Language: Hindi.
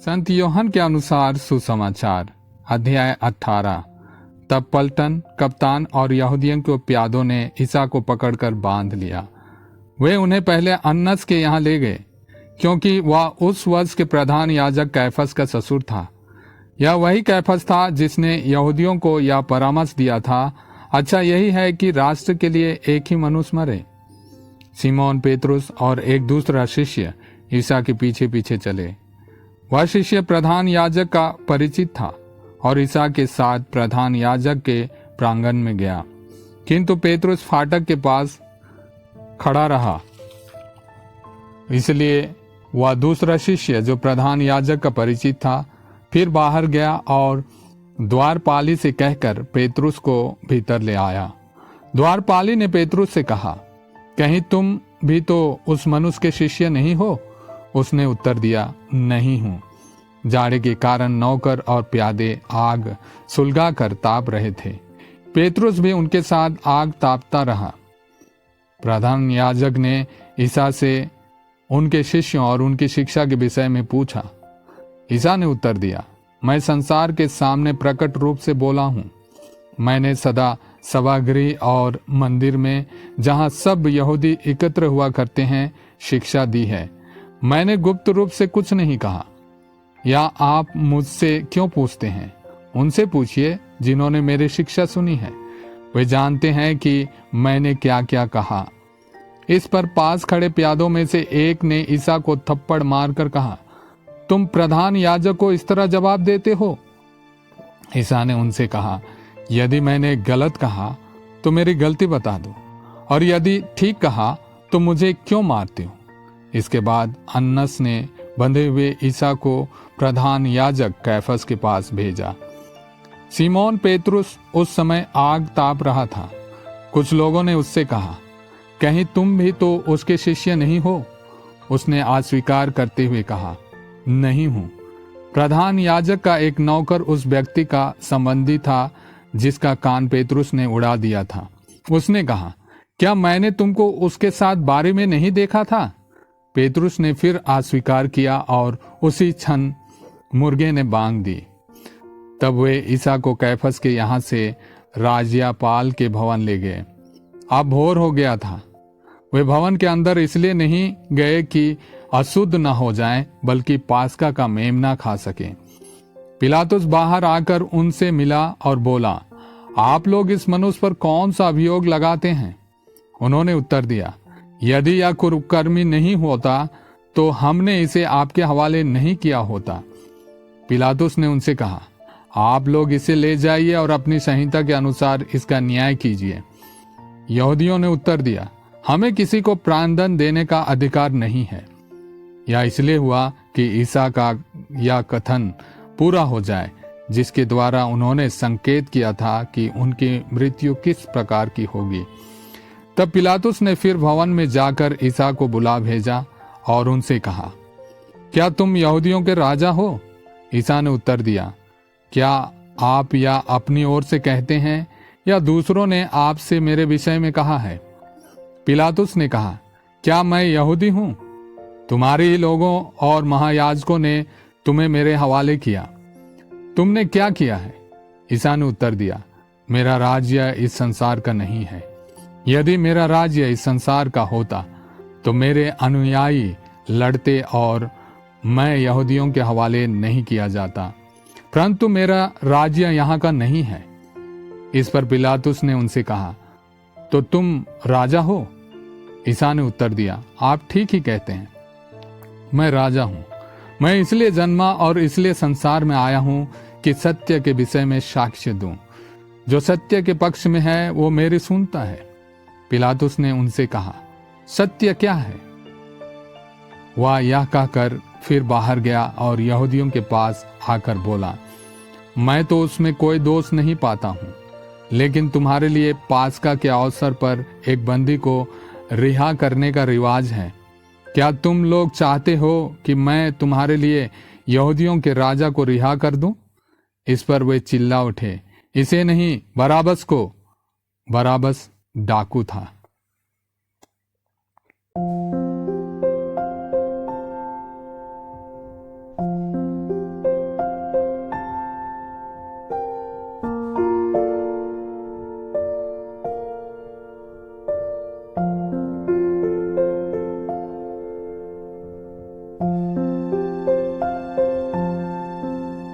संत यूहन्ना के अनुसार सुसमाचार अध्याय 18। तब पलटन, कप्तान और यहूदियों के प्यादों ने ईसा को पकड़कर बांध लिया। वे उन्हें पहले अन्नस के यहाँ ले गए, क्योंकि वह उस वर्ष के प्रधान याजक कैफस का ससुर था। यह वही कैफस था जिसने यहूदियों को यह परामर्श दिया था, अच्छा यही है कि राष्ट्र के लिए एक ही मनुष्य मरे। सिमोन पेतरुस और एक दूसरा शिष्य ईसा के पीछे पीछे चले। वह शिष्य प्रधान याजक का परिचित था और ईसा के साथ प्रधान याजक के प्रांगण में गया, किंतु पेतरुस फाटक के पास खड़ा रहा। इसलिए वह दूसरा शिष्य जो प्रधान याजक का परिचित था फिर बाहर गया और द्वारपाली से कहकर पेतरुस को भीतर ले आया। द्वारपाली ने पेतरुस से कहा, कहीं तुम भी तो उस मनुष्य के शिष्य नहीं हो? उसने उत्तर दिया, नहीं हूं। जाड़े के कारण नौकर और प्यादे आग सुलगा कर ताप रहे थे। पेतरुस भी उनके साथ आग तापता रहा। प्रधान याजक ने ईसा से उनके शिष्यों और उनकी शिक्षा के विषय में पूछा। ईसा ने उत्तर दिया, मैं संसार के सामने प्रकट रूप से बोला हूं। मैंने सदा सभागृह और मंदिर में, जहां सब यहूदी एकत्र हुआ करते हैं, शिक्षा दी है। मैंने गुप्त रूप से कुछ नहीं कहा। या आप मुझसे क्यों पूछते हैं? उनसे पूछिए जिन्होंने मेरी शिक्षा सुनी है, वे जानते हैं कि मैंने क्या क्या कहा। इस पर पास खड़े प्यादों में से एक ने ईसा को थप्पड़ मारकर कहा, तुम प्रधान याजक को इस तरह जवाब देते हो? ईसा ने उनसे कहा, यदि मैंने गलत कहा तो मेरी गलती बता दो, और यदि ठीक कहा तो मुझे क्यों मारते हो? इसके बाद अन्नस ने बंधे हुए ईसा को प्रधान याजक कैफस के पास भेजा। सिमोन पेतरुस उस समय आग ताप रहा था। कुछ लोगों ने उससे कहा, कहीं तुम भी तो उसके शिष्य नहीं हो? उसने अस्वीकार करते हुए कहा, नहीं हूं। प्रधान याजक का एक नौकर उस व्यक्ति का संबंधी था जिसका कान पेतरुस ने उड़ा दिया था। उसने कहा, क्या मैंने तुमको उसके साथ बारी में नहीं देखा था? पेतरुस ने फिर अस्वीकार किया और उसी क्षण मुर्गे ने बांग दी। तब वे ईसा को कैफस के यहाँ से राज्यपाल के भवन ले गए। अब भोर हो गया था। वे भवन के अंदर इसलिए नहीं गए कि अशुद्ध न हो जाएं, बल्कि पास्का का मेमना खा सकें। पिलातुस बाहर आकर उनसे मिला और बोला, आप लोग इस मनुष्य पर कौन सा अभियोग लगाते हैं? उन्होंने उत्तर दिया, यदि यह कुकर्मी नहीं होता तो हमने इसे आपके हवाले नहीं किया होता। पिलातुस ने उनसे कहा, आप लोग इसे ले जाइए और अपनी संहिता के अनुसार इसका न्याय कीजिए। यहूदियों ने उत्तर दिया, हमें किसी को प्राणदंड देने का अधिकार नहीं है। यह इसलिए हुआ कि ईसा का यह कथन पूरा हो जाए, जिसके द्वारा उन्होंने संकेत किया था कि उनकी मृत्यु किस प्रकार की होगी। तब पिलातुस ने फिर भवन में जाकर ईसा को बुला भेजा और उनसे कहा, क्या तुम यहूदियों के राजा हो? ईसा ने उत्तर दिया, क्या आप या अपनी ओर से कहते हैं या दूसरों ने आपसे मेरे विषय में कहा है? पिलातुस ने कहा, क्या मैं यहूदी हूं? तुम्हारे ही लोगों और महायाजकों ने तुम्हें मेरे हवाले किया। तुमने क्या किया है? ईसा ने उत्तर दिया, मेरा राज्य इस संसार का नहीं है। यदि मेरा राज्य इस संसार का होता तो मेरे अनुयायी लड़ते और मैं यहूदियों के हवाले नहीं किया जाता, परंतु मेरा राज्य यहाँ का नहीं है। इस पर पिलातुस ने उनसे कहा, तो तुम राजा हो? ईसा ने उत्तर दिया, आप ठीक ही कहते हैं, मैं राजा हूं। मैं इसलिए जन्मा और इसलिए संसार में आया हूं कि सत्य के विषय में साक्ष्य दूं। जो सत्य के पक्ष में है वो मेरी सुनता है। पिलातुस ने उनसे कहा, सत्य क्या है? वह यह कहकर फिर बाहर गया और यहूदियों के पास आकर बोला, मैं तो उसमें कोई दोष नहीं पाता हूं, लेकिन तुम्हारे लिए पास्का के अवसर पर एक बंदी को रिहा करने का रिवाज है। क्या तुम लोग चाहते हो कि मैं तुम्हारे लिए यहूदियों के राजा को रिहा कर दूं? इस पर वे चिल्ला उठे, इसे नहीं, बराबस को। बराबस डाकू था।